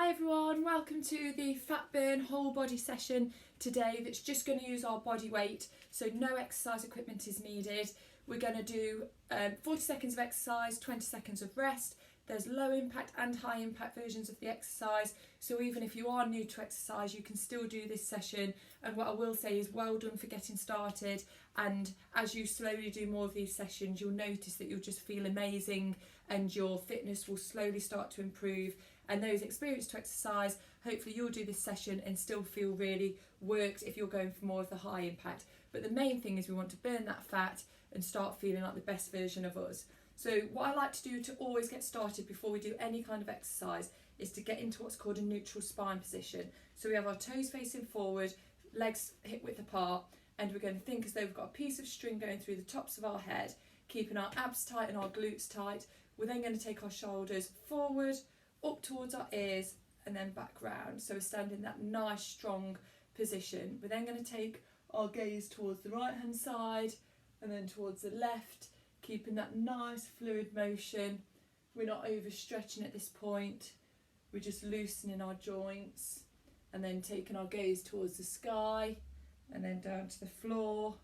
Hi everyone, welcome to the fat burn whole body session today that's just going to use our body weight, so no exercise equipment is needed. We're going to do 40 seconds of exercise, 20 seconds of rest. There's low impact and high impact versions of the exercise, so even if you are new to exercise you can still do this session. And what I will say is well done for getting started, and as you slowly do more of these sessions you'll notice that you'll just feel amazing and your fitness will slowly start to improve. And those experienced to exercise, hopefully you'll do this session and still feel really worked if you're going for more of the high impact. But the main thing is we want to burn that fat and start feeling like the best version of us. So what I like to do to always get started before we do any kind of exercise is to get into what's called a neutral spine position. So we have our toes facing forward, legs hip width apart, and we're going to think as though we've got a piece of string going through the tops of our head, keeping our abs tight and our glutes tight. We're then going to take our shoulders forward, up towards our ears, and then back round. So we're standing in that nice strong position. We're then going to take our gaze towards the right hand side and then towards the left, keeping that nice fluid motion. We're not overstretching at this point, we're just loosening our joints, and then taking our gaze towards the sky and then down to the floor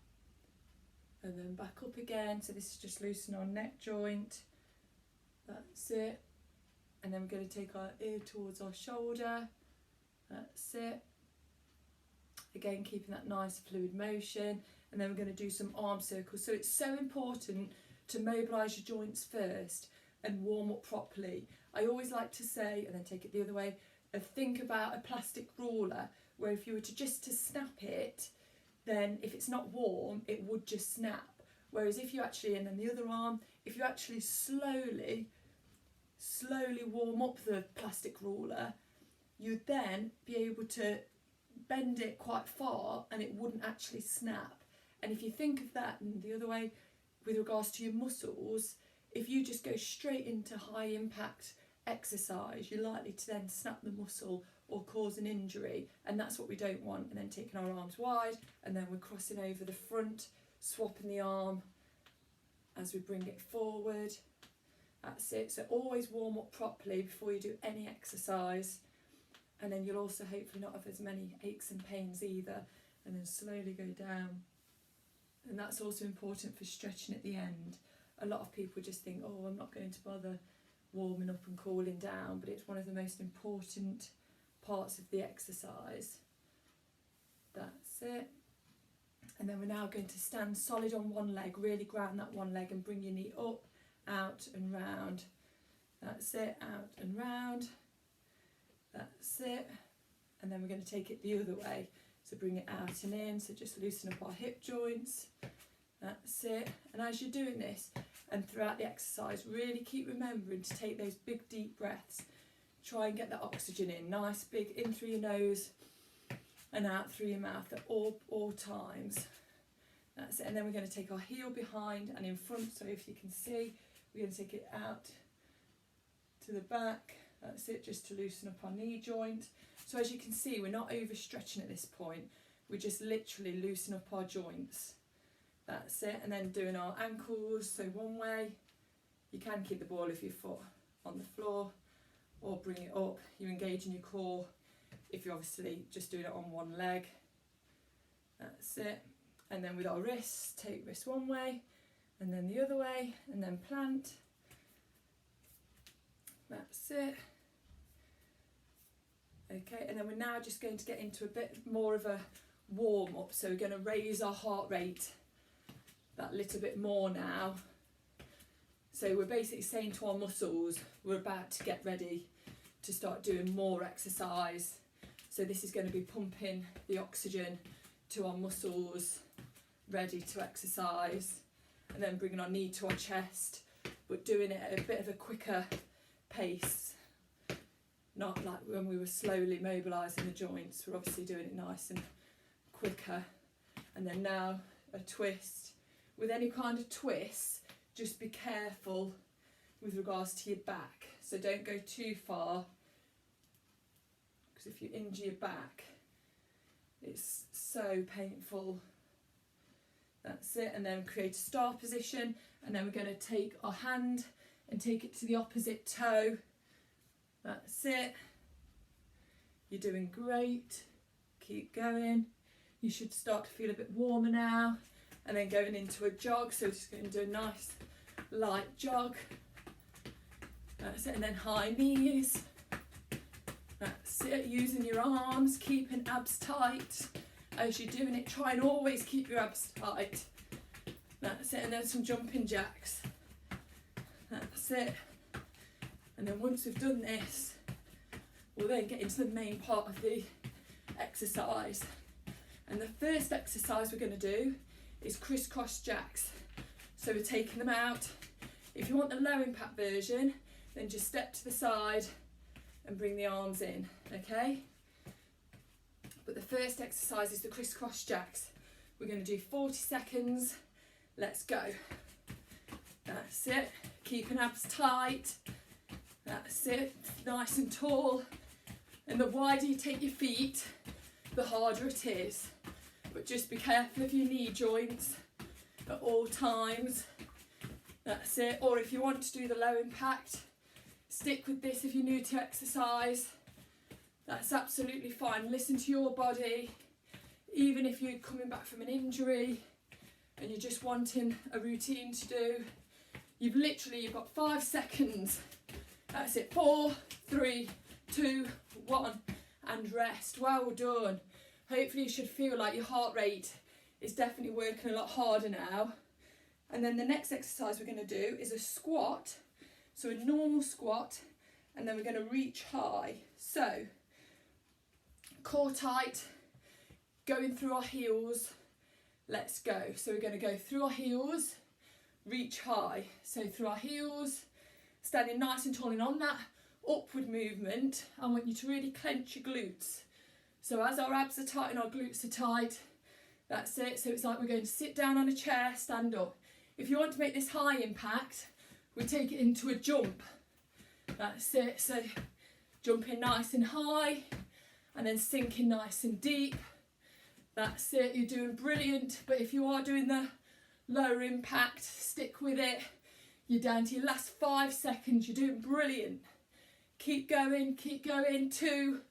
and then back up again. So this is just loosening our neck joint. That's it. And then we're going to take our ear towards our shoulder. That's it. Again, keeping that nice fluid motion. And then we're going to do some arm circles. So it's so important to mobilise your joints first and warm up properly. I always like to say, and then take it the other way, think about a plastic ruler, where if you were to just snap it, then if it's not warm, it would just snap. Whereas if you actually, and then the other arm, if you actually slowly warm up the plastic ruler, you'd then be able to bend it quite far and it wouldn't actually snap. And if you think of that in the other way with regards to your muscles, if you just go straight into high impact exercise, you're likely to then snap the muscle or cause an injury, and that's what we don't want. And then taking our arms wide, and then we're crossing over the front, swapping the arm as we bring it forward. That's it. So always warm up properly before you do any exercise, and then you'll also hopefully not have as many aches and pains either. And then slowly go down, and that's also important for stretching at the end. A lot of people just think, oh, I'm not going to bother warming up and cooling down, but it's one of the most important parts of the exercise. That's it. And then we're now going to stand solid on one leg, really ground that one leg and bring your knee up, out and round. That's it, out and round. That's it. And then we're going to take it the other way. So bring it out and in, so just loosen up our hip joints. That's it. And as you're doing this and throughout the exercise, really keep remembering to take those big deep breaths. Try and get that oxygen in, nice big in through your nose and out through your mouth at all times. That's it. And then we're going to take our heel behind and in front, so if you can see, we're going to take it out to the back. That's it, just to loosen up our knee joint. So as you can see, we're not overstretching at this point, we just literally loosen up our joints. That's it. And then doing our ankles, so one way, you can keep the ball of your foot on the floor or bring it up. You're engaging your core if you're obviously just doing it on one leg. That's it. And then with our wrists, take wrist one way and then the other way, and then plant. That's it. Okay, and then we're now just going to get into a bit more of a warm up. So we're going to raise our heart rate that little bit more now. So we're basically saying to our muscles, we're about to get ready to start doing more exercise. So this is going to be pumping the oxygen to our muscles, ready to exercise. And then bringing our knee to our chest, but doing it at a bit of a quicker pace. Not like when we were slowly mobilising the joints, we're obviously doing it nice and quicker. And then now a twist. With any kind of twist, just be careful with regards to your back. So don't go too far, because if you injure your back, it's so painful. That's it. And then create a star position, and then we're going to take our hand and take it to the opposite toe. That's it. You're doing great. Keep going. You should start to feel a bit warmer now. And then going into a jog. So just going to do a nice light jog. That's it. And then high knees. That's it. Using your arms, keeping abs tight. As you're doing it, try and always keep your abs tight. That's it. And then some jumping jacks. That's it. And then once we've done this, we'll then get into the main part of the exercise. And the first exercise we're going to do is crisscross jacks. So we're taking them out. If you want the low impact version, then just step to the side and bring the arms in, okay? But the first exercise is the crisscross jacks. We're going to do 40 seconds. Let's go. That's it. Keeping abs tight. That's it. Nice and tall. And the wider you take your feet, the harder it is. But just be careful of your knee joints at all times. That's it. Or if you want to do the low impact, stick with this if you're new to exercise. That's absolutely fine. Listen to your body. Even if you're coming back from an injury and you're just wanting a routine to do, you've got 5 seconds. That's it. 4, 3, 2, 1, and rest. Well done. Hopefully you should feel like your heart rate is definitely working a lot harder now. And then the next exercise we're going to do is a squat. So a normal squat, and then we're going to reach high. So core tight, going through our heels. Let's go. So we're going to go through our heels, reach high. So through our heels, standing nice and tall, and on that upward movement, I want you to really clench your glutes. So as our abs are tight and our glutes are tight, that's it. So it's like we're going to sit down on a chair, stand up. If you want to make this high impact, we take it into a jump. That's it. So jumping nice and high and then sinking nice and deep. That's it. You're doing brilliant. But if you are doing the lower impact, stick with it. You're down to your last 5 seconds. You're doing brilliant. Keep going, keep going. 2,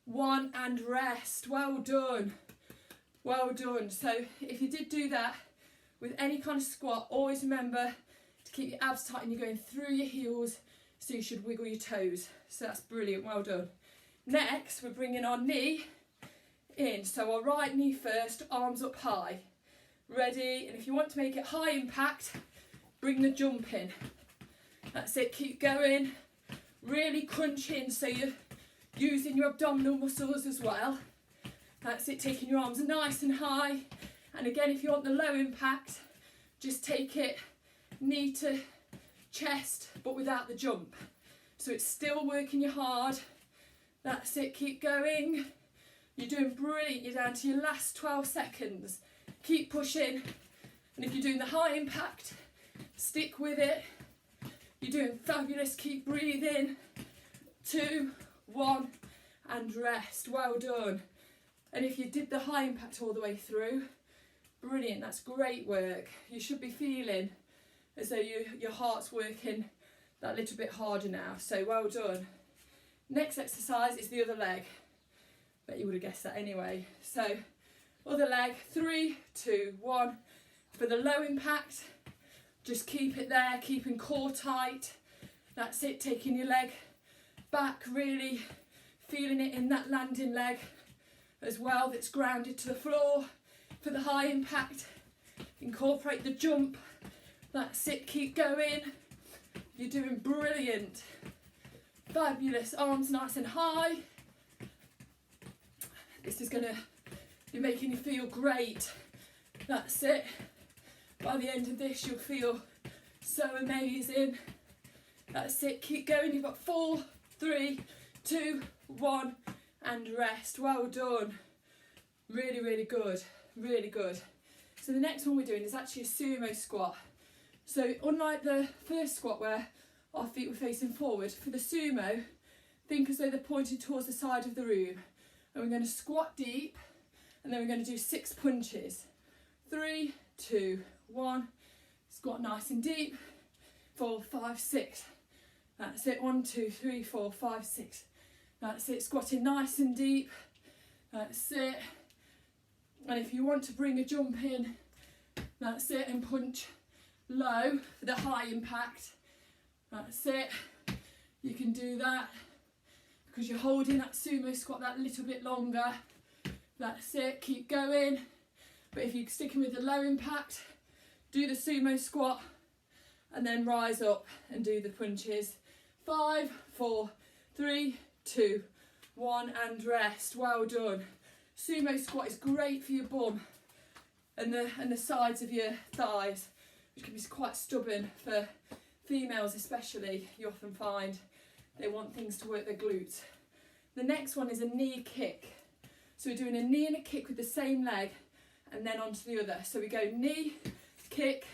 1, and rest. Well done. Well done. So if you did do that with any kind of squat, always remember to keep your abs tight and you're going through your heels, so you should wiggle your toes. So that's brilliant. Well done. Next, we're bringing our knee in. So our right knee first, arms up high. Ready? And if you want to make it high impact, bring the jump in. That's it. Keep going. Really crunch in so you're using your abdominal muscles as well. That's it. Taking your arms nice and high. And again, if you want the low impact, just take it knee to chest, but without the jump. So it's still working you hard. That's it. Keep going. You're doing brilliant. You're down to your last 12 seconds. Keep pushing. And if you're doing the high impact, stick with it. You're doing fabulous. Keep breathing. 2, 1, and rest. Well done. And if you did the high impact all the way through, brilliant. That's great work. You should be feeling as though your heart's working that little bit harder now. So well done. Next exercise is the other leg. Bet you would have guessed that anyway. So other leg, 3, 2, 1. For the low impact, just keep it there, keeping core tight. That's it, taking your leg back, really feeling it in that landing leg as well, that's grounded to the floor. For the high impact, incorporate the jump. That's it, keep going. You're doing brilliant. Fabulous, arms nice and high. This is going to be making you feel great. That's it. By the end of this, you'll feel so amazing. That's it, keep going. You've got 4, 3, 2, 1, and rest. Well done. Really, really good. Really good. So the next one we're doing is actually a sumo squat. So unlike the first squat where our feet were facing forward, for the sumo, think as though they're pointed towards the side of the room. And we're going to squat deep, and then we're going to do 6 punches. 3, 2, 1. Squat nice and deep. 4, 5, 6. That's it. 1, 2, 3, 4, 5, 6. That's it, squatting nice and deep. That's it. And if you want to bring a jump in, that's it, and punch low for the high impact. That's it. You can do that because you're holding that sumo squat that little bit longer. That's it, keep going. But if you're sticking with the low impact, do the sumo squat and then rise up and do the punches. 5, 4, 3, 2, 1 and rest. Well done. Sumo squat is great for your bum and the sides of your thighs, which can be quite stubborn for females especially. You often find they want things to work their glutes. The next one is a knee kick. So we're doing a knee and a kick with the same leg and then onto the other. So we go knee, kick,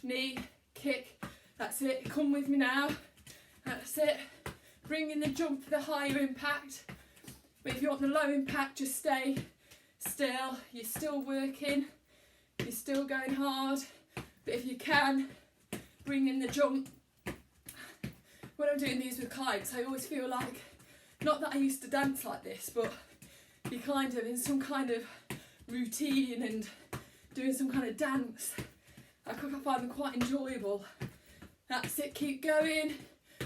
knee, kick. That's it. Come with me now. That's it. Bring in the jump for the higher impact. But if you want the low impact, just stay still. You're still working. You're still going hard. But if you can, bring in the jump. When I'm doing these with clients, I always feel like, not that I used to dance like this, but you're kind of in some kind of routine and doing some kind of dance. I find them quite enjoyable. That's it, keep going.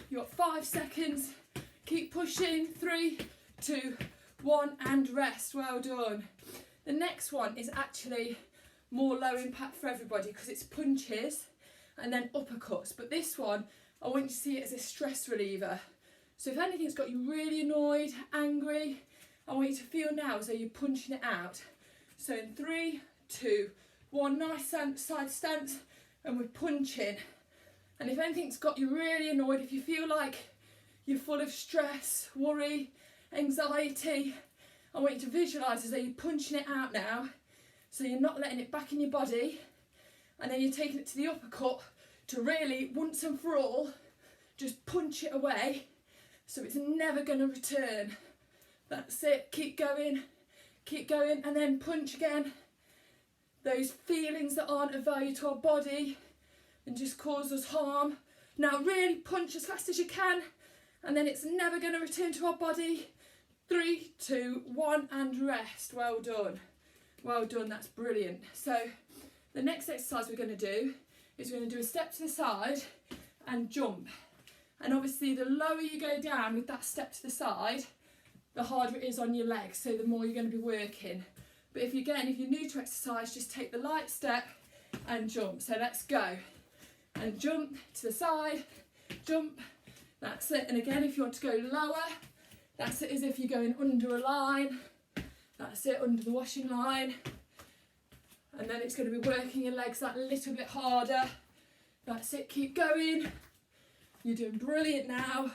You've got 5 seconds. Keep pushing. 3, 2, 1 and rest. Well done. The next one is actually more low impact for everybody because it's punches and then uppercuts. But this one, I want you to see it as a stress reliever. So if anything's got you really annoyed, angry, I want you to feel now as though you're punching it out. So in 3, 2, 1, nice side stance, and we're punching. And if anything's got you really annoyed, if you feel like you're full of stress, worry, anxiety, I want you to visualise as though you're punching it out now. So you're not letting it back in your body. And then you're taking it to the uppercut to really, once and for all, just punch it away so it's never going to return. That's it, keep going, and then punch again. Those feelings that aren't of value to our body and just cause us harm. Now really punch as fast as you can, and then it's never going to return to our body. 3, 2, 1 and rest. Well done. Well done, that's brilliant. So the next exercise we're going to do is we're going to do a step to the side and jump. And obviously the lower you go down with that step to the side, the harder it is on your legs, so the more you're going to be working. But if you're new to exercise, just take the light step and jump. So let's go. And jump to the side, jump, that's it. And again, if you want to go lower, that's it as if you're going under a line. That's it, under the washing line. And then it's going to be working your legs that little bit harder. That's it, keep going. You're doing brilliant now.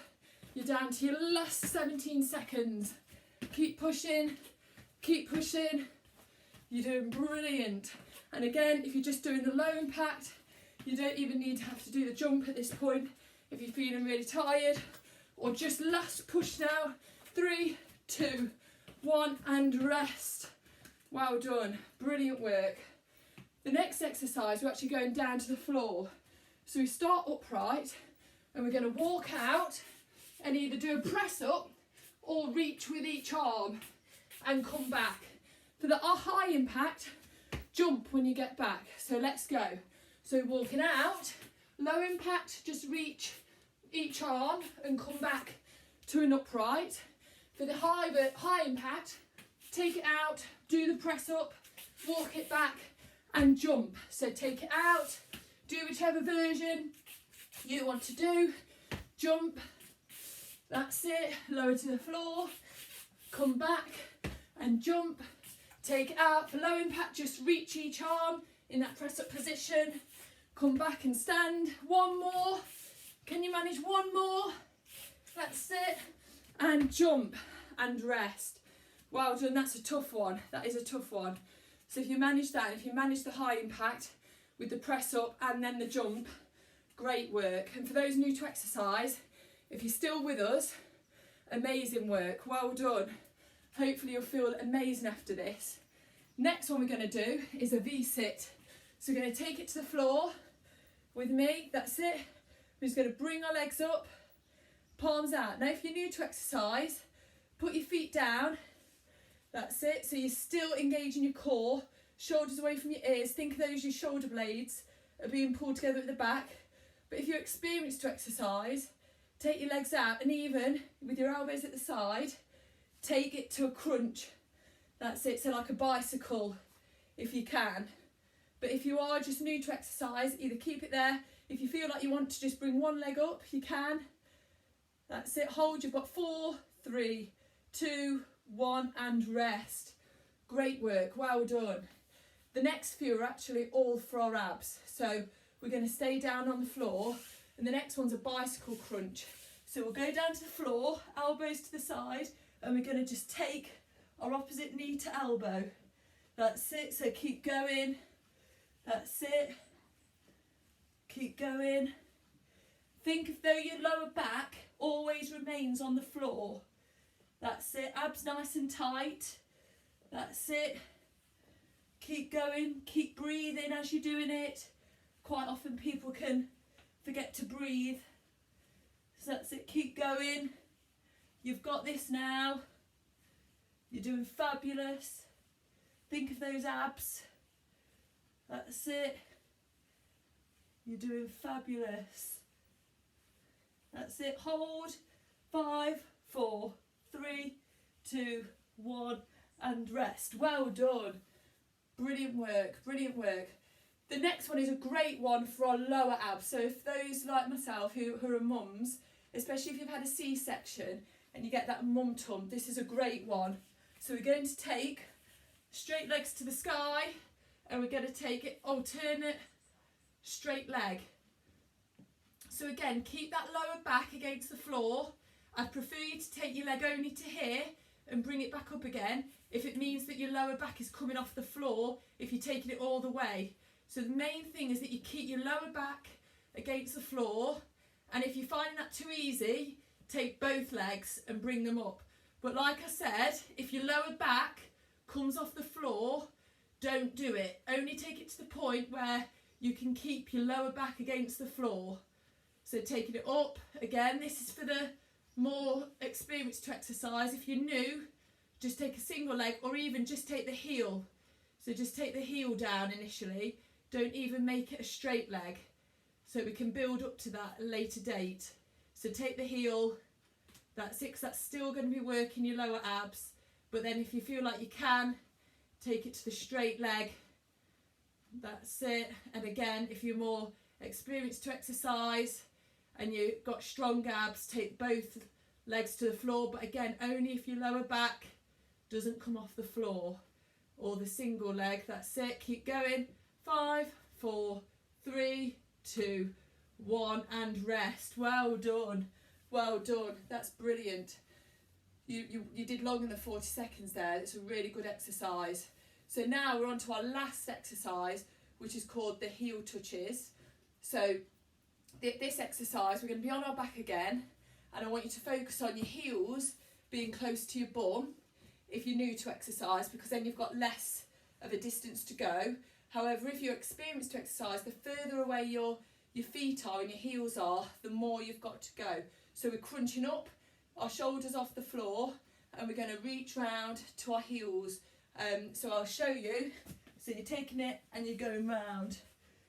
You're down to your last 17 seconds. Keep pushing, keep pushing. You're doing brilliant. And again, if you're just doing the low impact, you don't even need to have to do the jump at this point if you're feeling really tired. Or just last push now. 3, 2, 1 and rest. Well done, brilliant work. The next exercise, we're actually going down to the floor. So we start upright and we're going to walk out and either do a press up or reach with each arm and come back. For the high impact, jump when you get back. So let's go. So walking out, low impact, just reach each arm and come back to an upright. For the high impact, take it out, do the press up, walk it back and jump. So take it out, do whichever version you want to do, jump, that's it, lower to the floor, come back and jump, take it out. For low impact, just reach each arm in that press up position, come back and stand. One more, can you manage one more? That's it, and jump and rest. Well done, that's a tough one, that is a tough one. So if you manage that, if you manage the high impact with the press up and then the jump, great work. And for those new to exercise, if you're still with us, amazing work, well done. Hopefully you'll feel amazing after this. Next one we're going to do is a V-sit. So we're going to take it to the floor with me, that's it. We're just going to bring our legs up, palms out. Now if you're new to exercise, Put your feet down. That's it. So you're still engaging your core. Shoulders away from your ears. Think of those, your shoulder blades are being pulled together at the back. But if you're experienced to exercise, take your legs out, and even with your elbows at the side, take it to a crunch. That's it. So like a bicycle, if you can. But if you are just new to exercise, either keep it there. If you feel like you want to just bring one leg up, you can. That's it. Hold. You've got 4, 3, 2, 1, and rest. Great work. Well done. The next few are actually all for our abs. So we're going to stay down on the floor, and the next one's a bicycle crunch. So we'll go down to the floor, elbows to the side, and we're going to just take our opposite knee to elbow. That's it. So keep going. That's it. Keep going. Think as though your lower back always remains on the floor. That's it. Abs nice and tight. That's it. Keep going. Keep breathing as you're doing it. Quite often people can forget to breathe. So that's it. Keep going. You've got this now. You're doing fabulous. Think of those abs. That's it. You're doing fabulous. That's it. Hold. 5, 4, 3, 2, 1, and rest. Well done. Brilliant work. Brilliant work. The next one is a great one for our lower abs. So if those like myself who are mums, especially if you've had a C-section and you get that mum tum, this is a great one. So we're going to take straight legs to the sky, and we're going to take it alternate straight leg. So again, keep that lower back against the floor. I'd prefer you to take your leg only to here and bring it back up again if it means that your lower back is coming off the floor, if you're taking it all the way. So the main thing is that you keep your lower back against the floor, and if you're finding that too easy, take both legs and bring them up. But like I said, if your lower back comes off the floor, don't do it. Only take it to the point where you can keep your lower back against the floor. So taking it up, again, this is for the more experienced to exercise. If you're new, just take a single leg, or even just take the heel. So just take the heel down initially. Don't even make it a straight leg. So we can build up to that at a later date. So take the heel. That's it, 'cause that's still going to be working your lower abs. But then if you feel like you can, take it to the straight leg. That's it. And again, if you're more experienced to exercise and you've got strong abs, take both legs to the floor. But again, only if your lower back doesn't come off the floor, or the single leg. That's it. Keep going. 5, 4, 3, 2, 1, and rest. Well done. Well done. That's brilliant. You did longer than 40 seconds there. It's a really good exercise. So now we're on to our last exercise, which is called the heel touches. So this exercise, we're going to be on our back again, and I want you to focus on your heels being close to your bum if you're new to exercise, because then you've got less of a distance to go. However, if you're experienced to exercise, the further away your feet are and your heels are, the more you've got to go. So we're crunching up, our shoulders off the floor, and we're going to reach round to our heels. So I'll show you. So you're taking it and you're going round.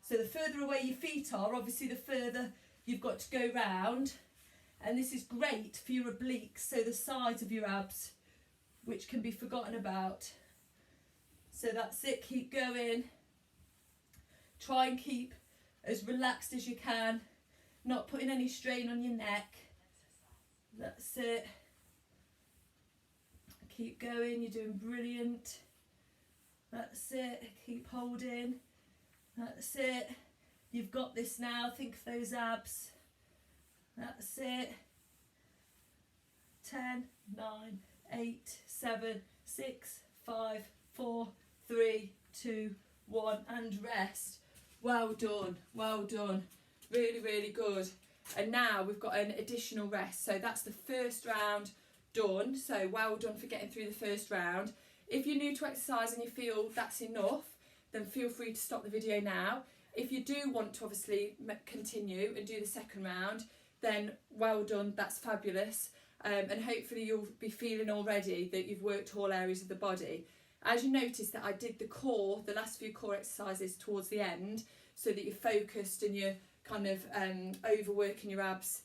So the further away your feet are, obviously the further you've got to go round. And this is great for your obliques, so the sides of your abs, which can be forgotten about. So that's it, keep going. Try and keep as relaxed as you can, not putting any strain on your neck. That's it. Keep going, you're doing brilliant. That's it, keep holding. That's it. You've got this now, think of those abs. That's it. 10, 9, 8, 7, 6, 5, 4, 3, 2, 1, and rest. Well done, well done. Really, really good. And now we've got an additional rest. So that's the first round done. So well done for getting through the first round. If you're new to exercise and you feel that's enough, then feel free to stop the video now. If you do want to obviously continue and do the second round, then well done, that's fabulous. and hopefully you'll be feeling already that you've worked all areas of the body. As you notice that I did the core, the last few core exercises towards the end, so that you're focused and you're kind of overworking your abs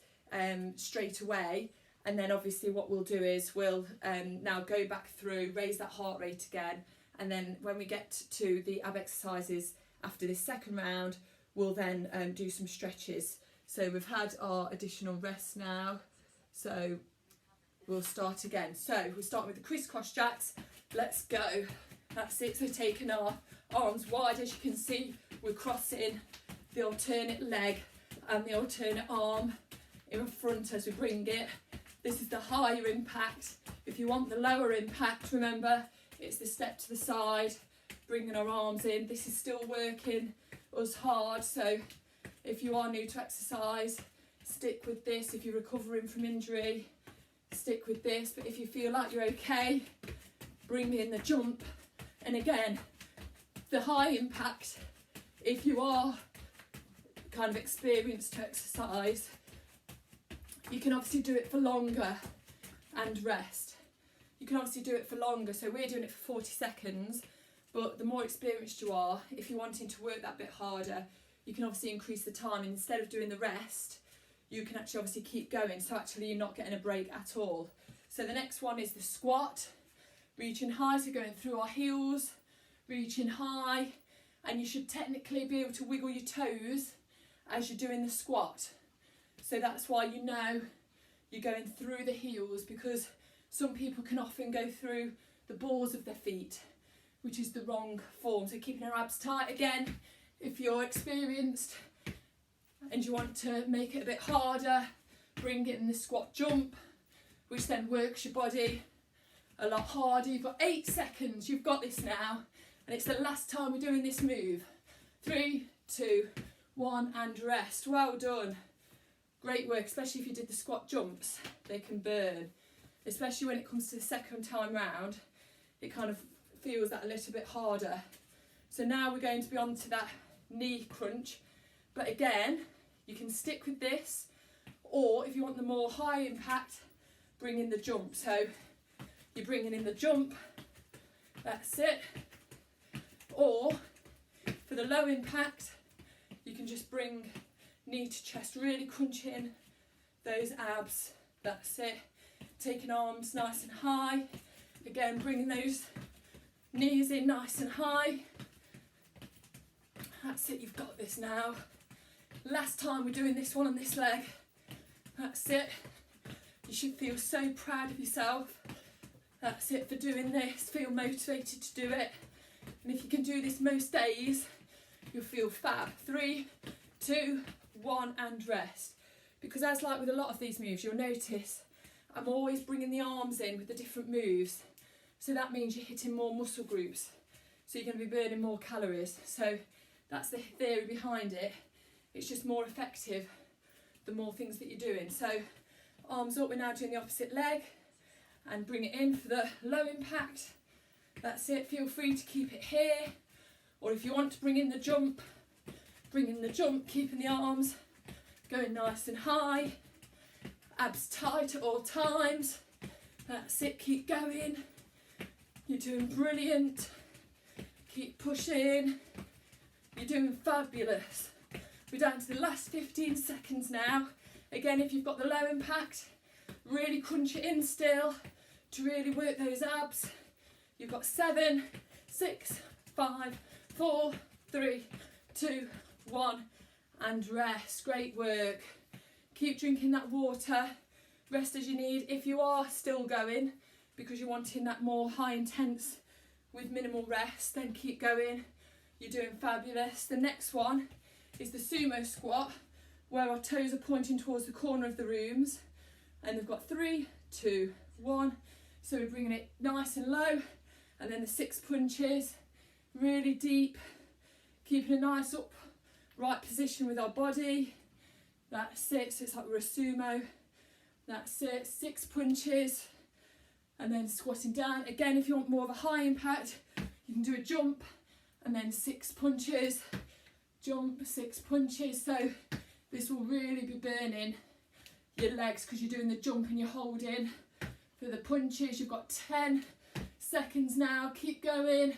straight away. And then obviously what we'll do is we'll now go back through, raise that heart rate again, and then when we get to the ab exercises after this second round, we'll then do some stretches. So we've had our additional rest now, so we'll start again. So we'll start with the crisscross jacks. Let's go. That's it. So taking our arms wide, as you can see, we're crossing the alternate leg and the alternate arm in front as we bring it. This is the higher impact. If you want the lower impact, remember, it's the step to the side, bringing our arms in. This is still working us hard, so if you are new to exercise, stick with this. If you're recovering from injury, stick with this. But if you feel like you're okay, bring in the jump. And again, the high impact, if you are kind of experienced to exercise, you can obviously do it for longer and rest. You can obviously do it for longer, so we're doing it for 40 seconds, but the more experienced you are, if you're wanting to work that bit harder, you can obviously increase the time, and instead of doing the rest, you can actually obviously keep going, so actually you're not getting a break at all. So the next one is the squat, reaching high, so going through our heels, reaching high, and you should technically be able to wiggle your toes as you're doing the squat. So that's why you know you're going through the heels, because some people can often go through the balls of their feet, which is the wrong form. So keeping our abs tight again, if you're experienced and you want to make it a bit harder, bring it in the squat jump, which then works your body a lot harder. You've got 8 seconds, you've got this now, and it's the last time we're doing this move. 3, 2, 1, and rest. Well done. Great work, especially if you did the squat jumps. They can burn, especially when it comes to the second time round. It kind of feels that a little bit harder. So now we're going to be on to that knee crunch, but again, you can stick with this, or if you want the more high impact, bring in the jump. So you're bringing in the jump, that's it. Or for the low impact, you can just bring knee to chest, really crunch in those abs, that's it. Taking arms nice and high, again bringing those knees in nice and high. That's it, you've got this now. Last time we're doing this one on this leg, that's it. You should feel so proud of yourself. That's it for doing this, feel motivated to do it. And if you can do this most days, you'll feel fab. 3, 2, 1, and rest. Because as like with a lot of these moves, you'll notice I'm always bringing the arms in with the different moves. So that means you're hitting more muscle groups. So you're going to be burning more calories. So that's the theory behind it. It's just more effective the more things that you're doing. So arms up, we're now doing the opposite leg. And bring it in for the low impact. That's it, feel free to keep it here. Or if you want to bring in the jump, bring in the jump, keeping the arms going nice and high. Abs tight at all times. That's it, keep going. You're doing brilliant. Keep pushing. You're doing fabulous. We're down to the last 15 seconds now. Again, if you've got the low impact, really crunch it in still to really work those abs. You've got 7, 6, 5, 4, 3, 2, 1, and rest. Great work. Keep drinking that water. Rest as you need. If you are still going because you're wanting that more high intense with minimal rest, then keep going. You're doing fabulous. The next one is the sumo squat, where our toes are pointing towards the corner of the rooms, and we've got 3, 2, 1. So we're bringing it nice and low, and then the 6 punches, really deep, keeping a nice upright position with our body. That's it, so it's like we're a sumo. That's it, 6 punches, and then squatting down. Again, if you want more of a high impact, you can do a jump, and then 6 punches, jump, 6 punches. So this will really be burning your legs because you're doing the jump and you're holding. For the punches, you've got 10 seconds now. Keep going.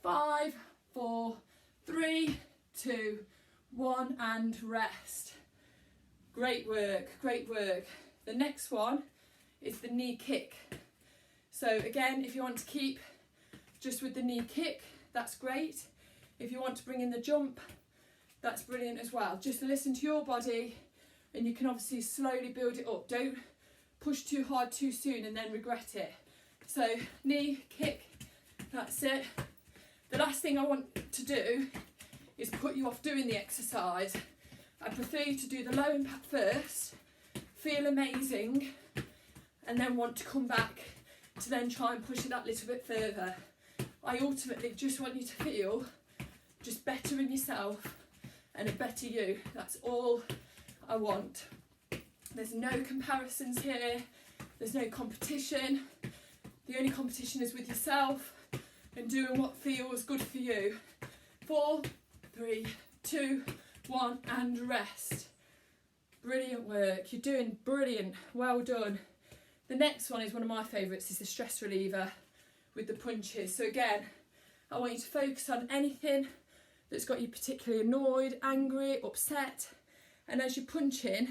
5, 4, 3, 2, 1, and rest. Great work, great work. The next one is the knee kick. So again, if you want to keep just with the knee kick, that's great. If you want to bring in the jump, that's brilliant as well. Just listen to your body, and you can obviously slowly build it up. Don't push too hard too soon and then regret it. So knee kick, that's it. The last thing I want to do is put you off doing the exercise. I prefer you to do the low impact first, feel amazing, and then want to come back to then try and push it that little bit further. I ultimately just want you to feel just better in yourself and a better you. That's all I want. There's no comparisons here, there's no competition. The only competition is with yourself and doing what feels good for you. 4, 3, 2, 1, and rest. Brilliant work, you're doing brilliant, well done. The next one is one of my favourites, is the stress reliever with the punches. So again, I want you to focus on anything that's got you particularly annoyed, angry, upset, and as you're punching,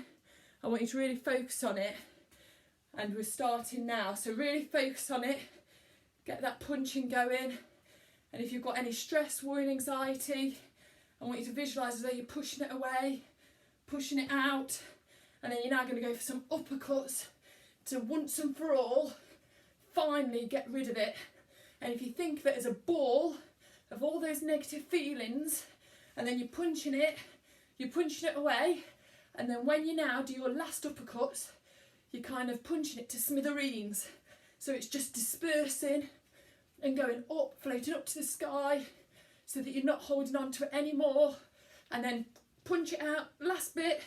I want you to really focus on it. And we're starting now, so really focus on it, get that punching going, and if you've got any stress, worry and anxiety, I want you to visualise as though you're pushing it away, pushing it out, and then you're now going to go for some uppercuts to once and for all finally get rid of it. And if you think of it as a ball of all those negative feelings, and then you're punching it away, and then when you now do your last uppercuts, you're kind of punching it to smithereens. So it's just dispersing and going up, floating up to the sky, so that you're not holding on to it anymore. And then punch it out, last bit,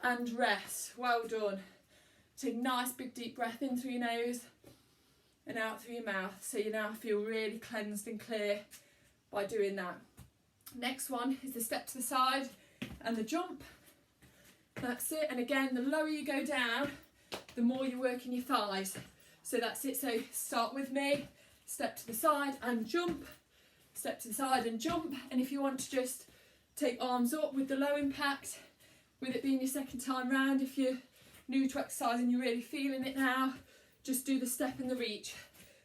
and rest. Well done. Take a nice big deep breath in through your nose and out through your mouth, so you now feel really cleansed and clear by doing that. Next one is the step to the side and the jump. That's it. And again, the lower you go down, the more you're working your thighs. So that's it. So start with me, step to the side and jump, step to the side and jump. And if you want to just take arms up with the low impact, with it being your second time round, if you're new to exercise and you're really feeling it now, just do the step and the reach.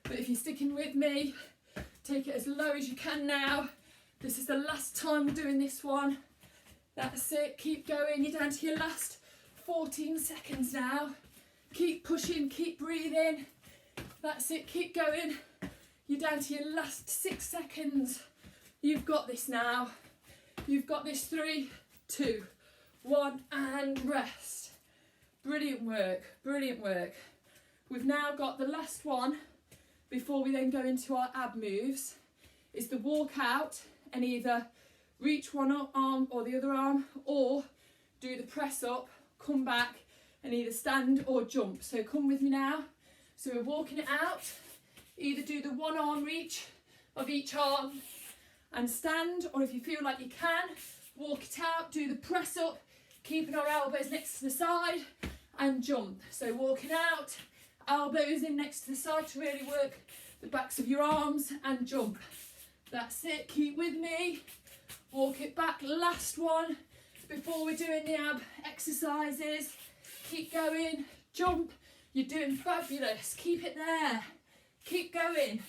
But if you're sticking with me, take it as low as you can now. This is the last time we're doing this one. That's it, keep going. You're down to your last 14 seconds now. Keep pushing, keep breathing. That's it, keep going. You're down to your last 6 seconds. You've got this now. You've got this. 3, 2, 1, and rest. Brilliant work, brilliant work. We've now got the last one before we then go into our ab moves, is the walk out and either reach one arm or the other arm, or do the press up, come back and either stand or jump. So come with me now. So we're walking it out, either do the one arm reach of each arm and stand, or if you feel like you can, walk it out, do the press up, keeping our elbows next to the side and jump. So walking out, elbows in next to the side to really work the backs of your arms and jump. That's it, keep with me. Walk it back, last one before we're doing the ab exercises. Keep going, jump. You're doing fabulous, keep it there. Keep going.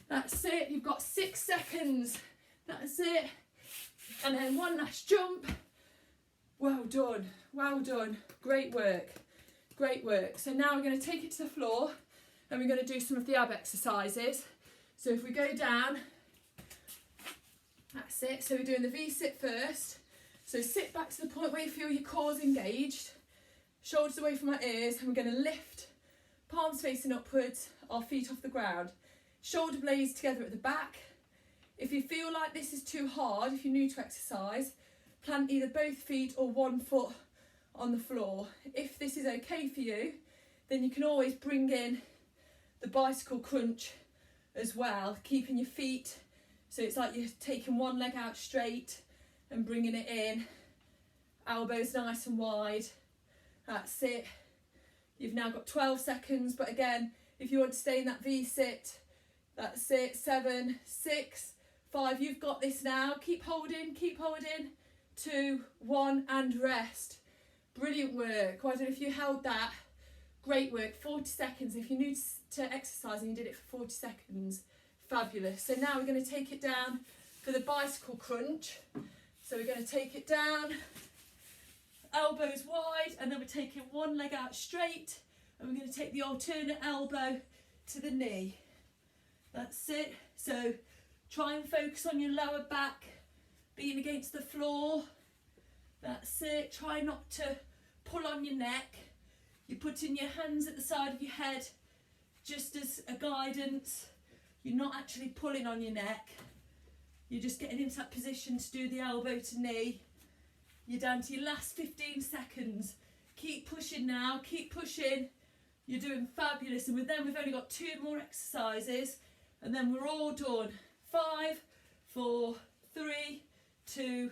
That's it, you've got 6 seconds. That's it. And then one last jump. Well done, well done. Great work, great work. So now we're going to take it to the floor and we're going to do some of the ab exercises. So if we go down, that's it. So we're doing the V-sit first. So sit back to the point where you feel your core's engaged, shoulders away from our ears, and we're going to lift, palms facing upwards, our feet off the ground, shoulder blades together at the back. If you feel like this is too hard, if you're new to exercise, plant either both feet or one foot on the floor. If this is okay for you, then you can always bring in the bicycle crunch as well, keeping your feet, so it's like you're taking one leg out straight and bringing it in, elbows nice and wide, That's it. You've now got 12 seconds, but again, if you want to stay in that V-sit, that's it. 7, 6, 5, you've got this now. Keep holding, 2, 1, and rest. Brilliant work. Well, I don't know if you held that. Great work. 40 seconds. If you're new to exercise and you did it for 40 seconds, fabulous. So now we're going to take it down for the bicycle crunch. So we're going to take it down, elbows wide, and then we're taking one leg out straight, and we're going to take the alternate elbow to the knee. That's it. So try and focus on your lower back being against the floor. That's it. Try not to pull on your neck. You're putting your hands at the side of your head just as a guidance. You're not actually pulling on your neck. You're just getting into that position to do the elbow to knee. You're down to your last 15 seconds. Keep pushing now, keep pushing. You're doing fabulous. And then we've only got 2 more exercises, and then we're all done. 5, 4, 3, 2,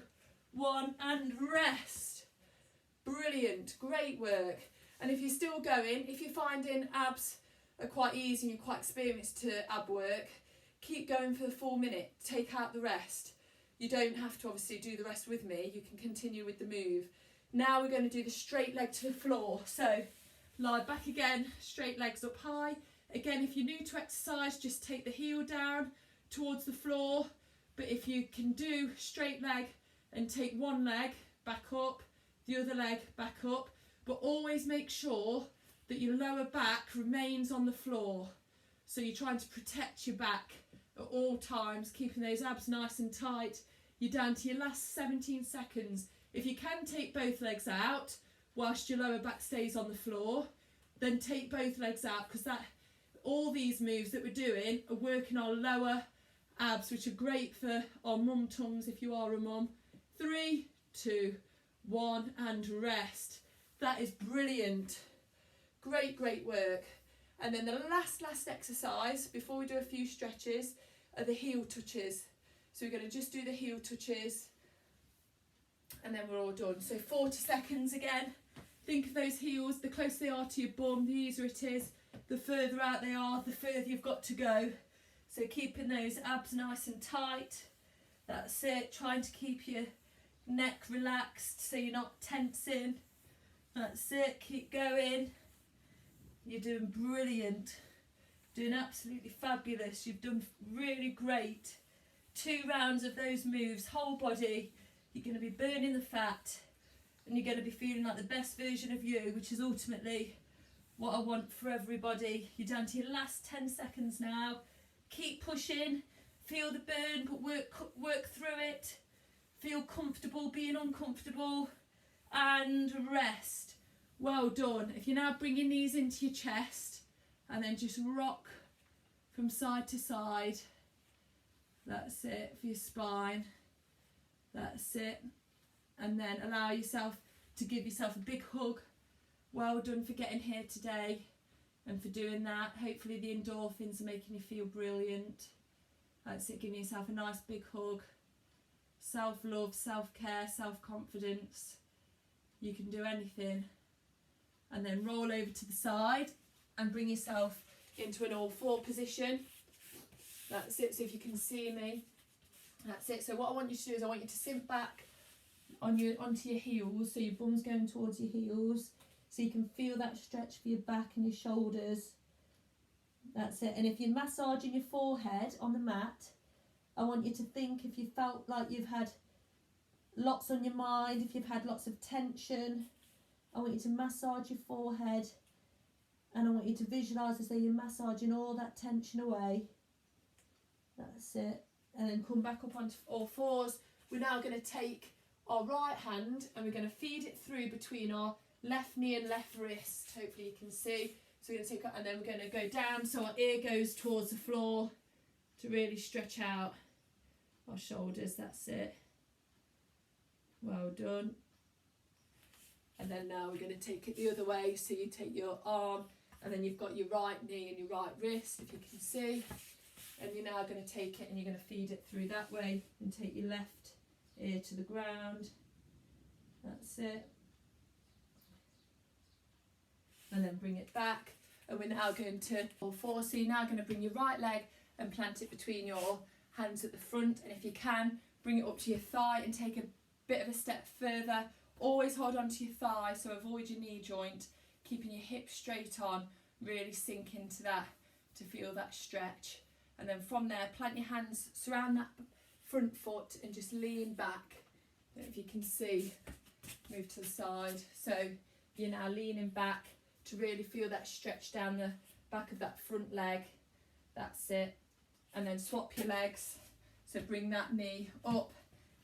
1, and rest. Brilliant, great work. And if you're still going, if you're finding abs are quite easy and you're quite experienced to ab work, keep going for the 4 minute, take out the rest. You don't have to obviously do the rest with me, you can continue with the move. Now we're going to do the straight leg to the floor. So lie back again, straight legs up high. Again, if you're new to exercise, just take the heel down towards the floor. But if you can do straight leg and take one leg back up, the other leg back up, but always make sure that your lower back remains on the floor. So you're trying to protect your back at all times, keeping those abs nice and tight. You're down to your last 17 seconds. If you can take both legs out whilst your lower back stays on the floor, then take both legs out, because all these moves that we're doing are working our lower abs, which are great for our mum tums if you are a mum. 3, 2, 1, and rest. That is brilliant. Great, great work. And then the last exercise before we do a few stretches are the heel touches. So we're going to just do the heel touches and then we're all done. So 40 seconds again. Think of those heels, the closer they are to your bum, the easier it is. The further out they are, the further you've got to go. So keeping those abs nice and tight. That's it. Trying to keep your neck relaxed so you're not tensing. That's it. Keep going. You're doing brilliant. Doing absolutely fabulous. You've done really great. 2 rounds of those moves, whole body. You're going to be burning the fat and you're going to be feeling like the best version of you, which is ultimately what I want for everybody. You're down to your last 10 seconds now. Keep pushing. Feel the burn, but work through it. Feel comfortable being uncomfortable. And rest. Well done. If you're now bringing these into your chest and then just rock from side to side. That's it for your spine. That's it. And then allow yourself to give yourself a big hug. Well done for getting here today and for doing that. Hopefully the endorphins are making you feel brilliant. That's it, giving yourself a nice big hug. Self-love, self-care, self-confidence. You can do anything. And then roll over to the side and bring yourself into an all-4 position. That's it, so if you can see me. That's it. So what I want you to do is I want you to sink back onto your heels, so your bum's going towards your heels, so you can feel that stretch for your back and your shoulders. That's it. And if you're massaging your forehead on the mat, I want you to think, if you felt like you've had lots on your mind, if you've had lots of tension, I want you to massage your forehead, and I want you to visualise as though you're massaging all that tension away. That's it. And then come back up onto all 4s. We're now going to take our right hand and we're going to feed it through between our left knee and left wrist. Hopefully you can see. So we're going to take it, and then we're going to go down so our ear goes towards the floor to really stretch out our shoulders. That's it. Well done. And then now we're going to take it the other way. So you take your arm and then you've got your right knee and your right wrist, if you can see. And you're now going to take it and you're going to feed it through that way and take your left ear to the ground. That's it. and then bring it back. And we're now going to all four. So you're now going to bring your right leg and plant it between your hands at the front, and if you can, bring it up to your thigh and take a bit of a step further. Always hold on to your thigh, so avoid your knee joint, keeping your hips straight on, really sink into that to feel that stretch. And then from there, plant your hands, surround that front foot and just lean back. If you can see, move to the side. So you're now leaning back to really feel that stretch down the back of that front leg. That's it. And then swap your legs. So bring that knee up,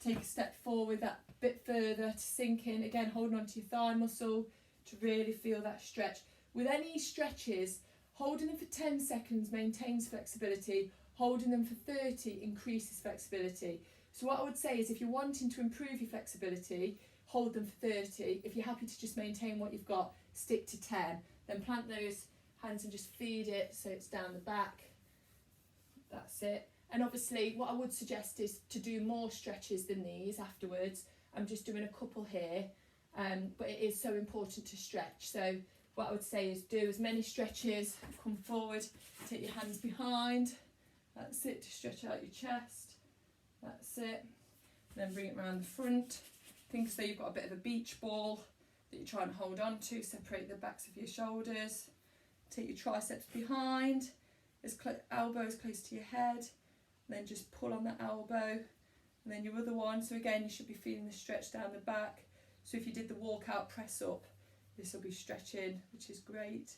take a step forward that bit further to sink in. Again, holding on to your thigh muscle to really feel that stretch. With any stretches, holding them for 10 seconds maintains flexibility. Holding them for 30 increases flexibility. So what I would say is, if you're wanting to improve your flexibility, hold them for 30. If you're happy to just maintain what you've got, stick to 10. Then plant those hands and just feed it so it's down the back. That's it. And obviously what I would suggest is to do more stretches than these afterwards. I'm just doing a couple here, but it is so important to stretch. So what I would say is do as many stretches. Come forward, take your hands behind. That's it, to stretch out your chest. That's it. Then bring it around the front. Think as though you've got a bit of a beach ball that you're trying to hold on to. Separate the backs of your shoulders. Take your triceps behind, elbow as close to your head. Then just pull on that elbow. And then your other one. So again, you should be feeling the stretch down the back. So if you did the walkout press up, this will be stretching, which is great.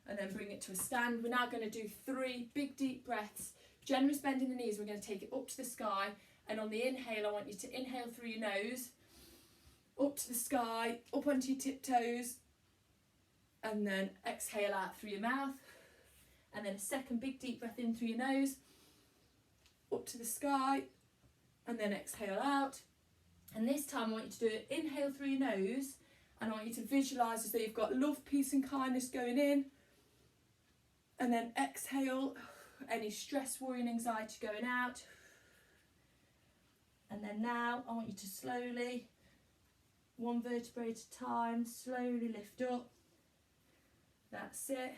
And then bring it to a stand. We're now going to do 3 big deep breaths. Generous bend in the knees. We're going to take it up to the sky. And on the inhale, I want you to inhale through your nose, up to the sky, up onto your tiptoes. And then exhale out through your mouth. And then a second big deep breath in through your nose, up to the sky, and then exhale out. And this time I want you to do it, inhale through your nose, and I want you to visualise as though you've got love, peace and kindness going in, and then exhale any stress, worry and anxiety going out. And then now I want you to slowly, one vertebrae at a time, slowly lift up. That's it.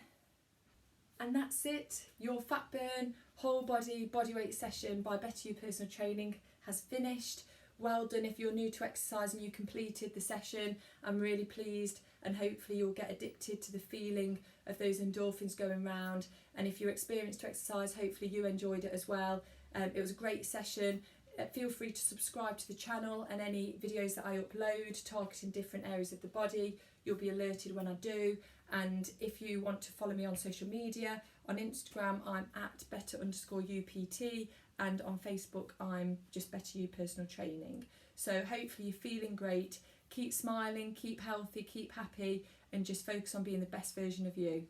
And that's it. Your fat burn whole body bodyweight session by Better You Personal Training has finished. Well done if you're new to exercise and you completed the session. I'm really pleased, and hopefully you'll get addicted to the feeling of those endorphins going round. And if you're experienced to exercise, hopefully you enjoyed it as well. It was a great session. Feel free to subscribe to the channel, and any videos that I upload targeting different areas of the body, you'll be alerted when I do. And if you want to follow me on social media, on Instagram I'm at better_UPT, and on Facebook I'm just Better You Personal Training. So hopefully you're feeling great. Keep smiling, keep healthy, keep happy, and just focus on being the best version of you.